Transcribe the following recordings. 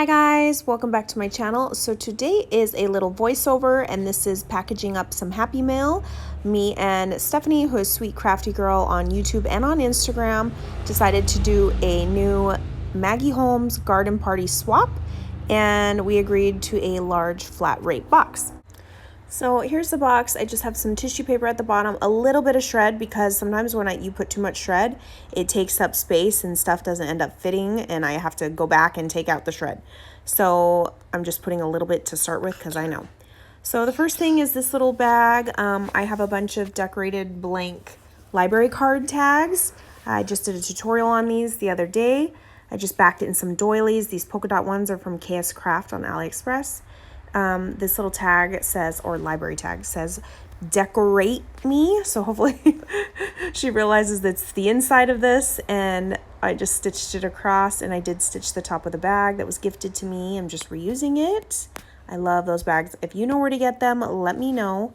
Hi guys, welcome back to my channel. So today is a little voiceover and this is packaging up some Happy Mail. Me and Stephanie, who is Sweet Crafty Girl on YouTube and on Instagram, decided to do a new Maggie Holmes garden party swap, and we agreed to a large flat rate box. So here's the box. I just have some tissue paper at the bottom, a little bit of shred, because sometimes when you put too much shred, it takes up space and stuff doesn't end up fitting, and I have to go back and take out the shred. So I'm just putting a little bit to start with because I know. So the first thing is this little bag. I have a bunch of decorated blank library card tags. I just did a tutorial on these the other day. I just backed it in some doilies. These polka dot ones are from KS Craft on AliExpress. This little tag says, or library tag says, decorate me. So hopefully she realizes that's the inside of this, and I just stitched it across, and I did stitch the top of the bag that was gifted to me. I'm just reusing it. I love those bags. If you know where to get them, let me know.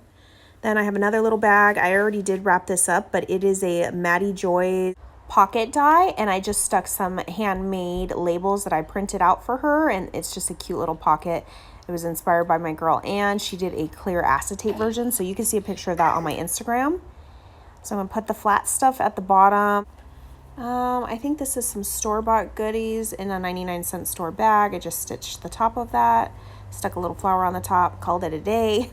Then I have another little bag. I already did wrap this up, but it is a Maddie Joy pocket die, and I just stuck some handmade labels that I printed out for her, and it's just a cute little pocket. It was inspired by my girl Anne. She did a clear acetate version, so you can see a picture of that on my Instagram. So I'm gonna put the flat stuff at the bottom. I think this is some store-bought goodies in a 99-cent store bag. I just stitched the top of that, stuck a little flower on the top, called it a day.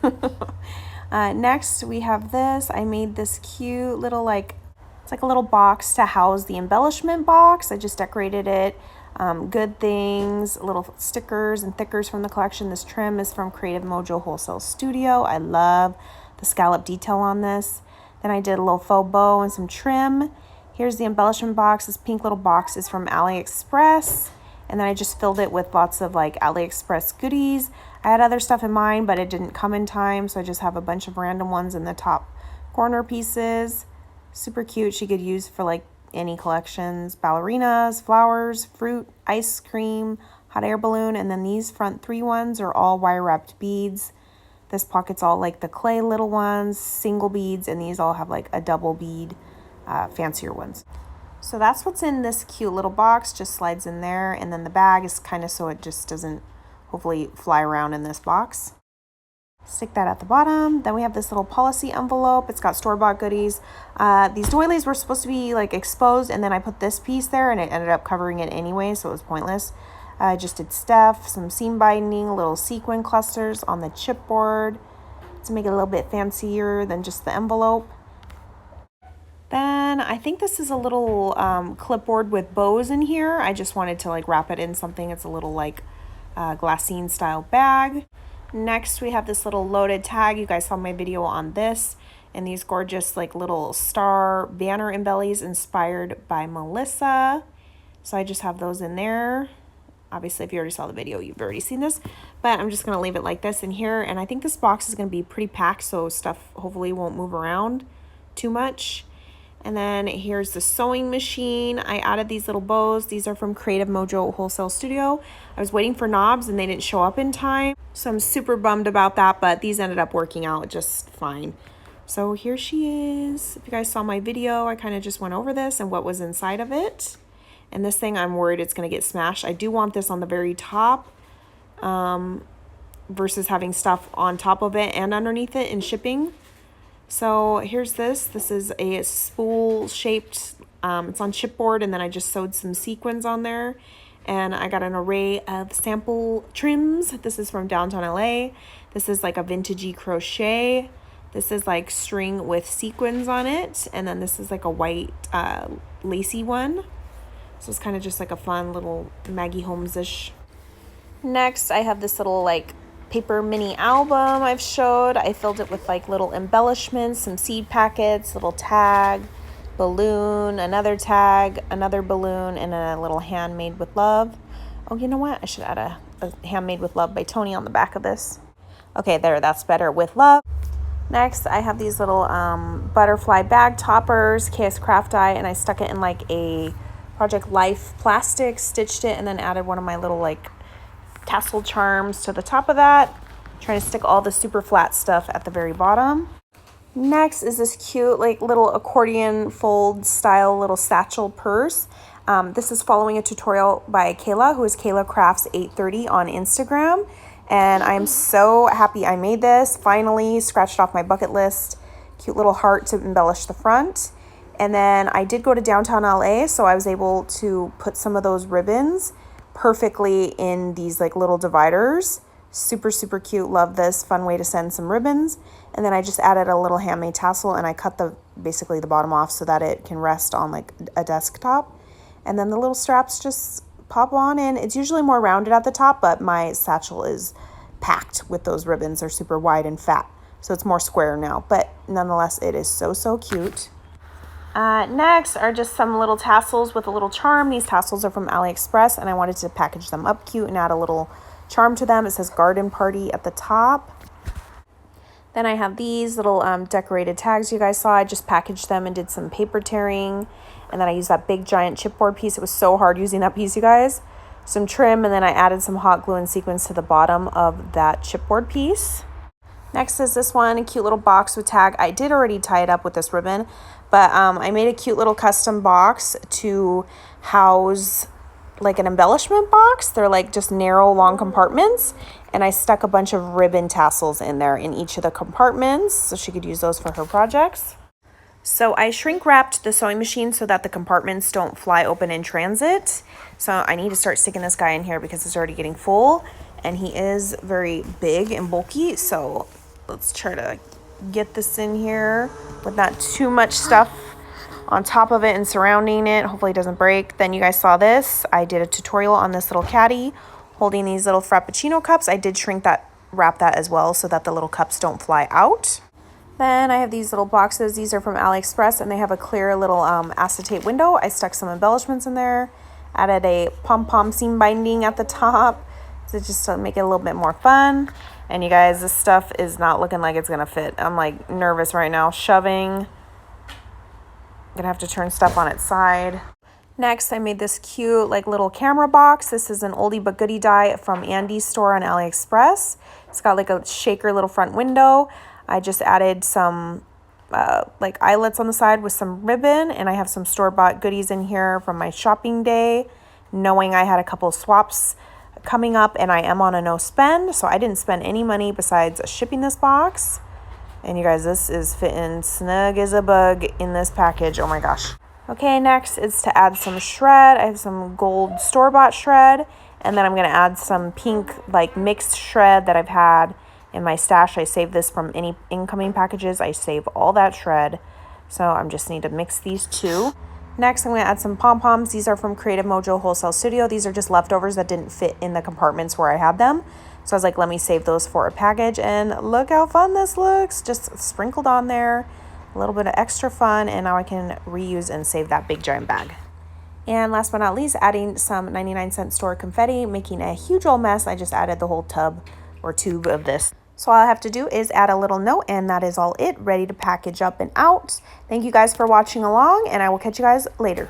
Next we have this. I made this cute little, it's like a little box to house the embellishment box. I just decorated it. Good things, little stickers and thickers from the collection. This trim is from Creative Mojo Wholesale Studio. I love the scallop detail on this. Then I did a little faux bow and some trim. Here's the embellishment box. This pink little box is from AliExpress. And then I just filled it with lots of AliExpress goodies. I had other stuff in mind, but it didn't come in time, so I just have a bunch of random ones in the top corner pieces. Super cute. She could use for any collections, ballerinas, flowers, fruit, ice cream, hot air balloon, and then these front three ones are all wire wrapped beads. This pocket's all the clay little ones, single beads, and these all have a double bead, fancier ones. So that's what's in this cute little box, just slides in there, and then the bag is kind of so it just doesn't hopefully fly around in this box. Stick that at the bottom. Then we have this little policy envelope. It's got store-bought goodies. These doilies were supposed to be exposed, and then I put this piece there and it ended up covering it anyway, so it was pointless. I just did stuff, some seam binding, little sequin clusters on the chipboard to make it a little bit fancier than just the envelope. Then I think this is a little clipboard with bows in here. I just wanted to wrap it in something. It's a little glassine style bag. Next, we have this little loaded tag. You guys saw my video on this, and these gorgeous little star banner embellies inspired by Melissa. So I just have those in there. Obviously, if you already saw the video, you've already seen this, but I'm just going to leave it like this in here. And I think this box is going to be pretty packed, so stuff hopefully won't move around too much. And then here's the sewing machine. I added these little bows. These are from Creative Mojo Wholesale Studio. I was waiting for knobs and they didn't show up in time, so I'm super bummed about that, but these ended up working out just fine. So here she is. If you guys saw my video, I kind of just went over this and what was inside of it. And this thing, I'm worried it's going to get smashed. I do want this on the very top versus having stuff on top of it and underneath it in shipping. So here's this. This is a spool shaped, it's on chipboard, and then I just sewed some sequins on there. And I got an array of sample trims. This is from downtown LA. This is a vintagey crochet. This is string with sequins on it. And then this is a white lacy one. So it's kind of just a fun little Maggie Holmes-ish. Next, I have this little paper mini album I've showed. I filled it with little embellishments, some seed packets, little tag, balloon, another tag, another balloon, and a little handmade with love. Oh, you know what? I should add a handmade with love by Tony on the back of this. Okay, there, that's better, with love. Next, I have these little butterfly bag toppers, KS Craft die, and I stuck it in a Project Life plastic, stitched it, and then added one of my little tassel charms to the top of that. Trying to stick all the super flat stuff at the very bottom. Next is this cute little accordion fold style little satchel purse. This is following a tutorial by Kayla, who is Kayla Crafts 830 on Instagram. And I'm so happy I made this. Finally, scratched off my bucket list. Cute little heart to embellish the front. And then I did go to downtown LA, so I was able to put some of those ribbons perfectly in these like little dividers. Super, super cute. Love this. Fun way to send some ribbons. And then I just added a little handmade tassel, and I cut basically the bottom off so that it can rest on like a desktop. And then the little straps just pop on in. It's usually more rounded at the top, but my satchel is packed with those ribbons. They're super wide and fat, so it's more square now, but nonetheless, it is so, so cute. Next are just some little tassels with a little charm. These tassels are from AliExpress, and I wanted to package them up cute and add a little charm to them. It says garden party at the top. Then I have these little decorated tags you guys saw. I just packaged them and did some paper tearing, and then I used that big giant chipboard piece. It was so hard using that piece, you guys. Some trim, and then I added some hot glue and sequins to the bottom of that chipboard piece. Next is this one, a cute little box with tag. I did already tie it up with this ribbon, but I made a cute little custom box to house like an embellishment box. They're like just narrow, long compartments, and I stuck a bunch of ribbon tassels in there in each of the compartments so she could use those for her projects. So I shrink wrapped the sewing machine so that the compartments don't fly open in transit. So I need to start sticking this guy in here because it's already getting full, and he is very big and bulky. So let's try to get this in here with not too much stuff on top of it and surrounding it. Hopefully it doesn't break. Then you guys saw this. I did a tutorial on this little caddy holding these little Frappuccino cups. I did wrap that as well so that the little cups don't fly out. Then I have these little boxes. These are from AliExpress, and they have a clear little acetate window. I stuck some embellishments in there, added a pom-pom seam binding at the top to just make it a little bit more fun. And you guys, this stuff is not looking like it's gonna fit. I'm like nervous right now, shoving. I'm gonna have to turn stuff on its side. Next, I made this cute like little camera box. This is an oldie but goodie die from Andy's store on AliExpress. It's got like a shaker little front window. I just added some like eyelets on the side with some ribbon, and I have some store-bought goodies in here from my shopping day, knowing I had a couple of swaps coming up and I am on a no spend, so I didn't spend any money besides shipping this box. And you guys, this is fitting snug as a bug in this package. Oh my gosh. Okay, next is to add some shred. I have some gold store-bought shred, and then I'm going to add some pink like mixed shred that I've had in my stash. I saved this from any incoming packages. I save all that shred, so I'm just need to mix these two. Next, I'm going to add some pom-poms. These are from Creative Mojo Wholesale Studio. These are just leftovers that didn't fit in the compartments where I had them. So I was like, let me save those for a package. And look how fun this looks. Just sprinkled on there. A little bit of extra fun. And now I can reuse and save that big giant bag. And last but not least, adding some 99-cent store confetti, making a huge old mess. I just added the whole tub or tube of this. So all I have to do is add a little note, and that is all it, ready to package up and out. Thank you guys for watching along, and I will catch you guys later.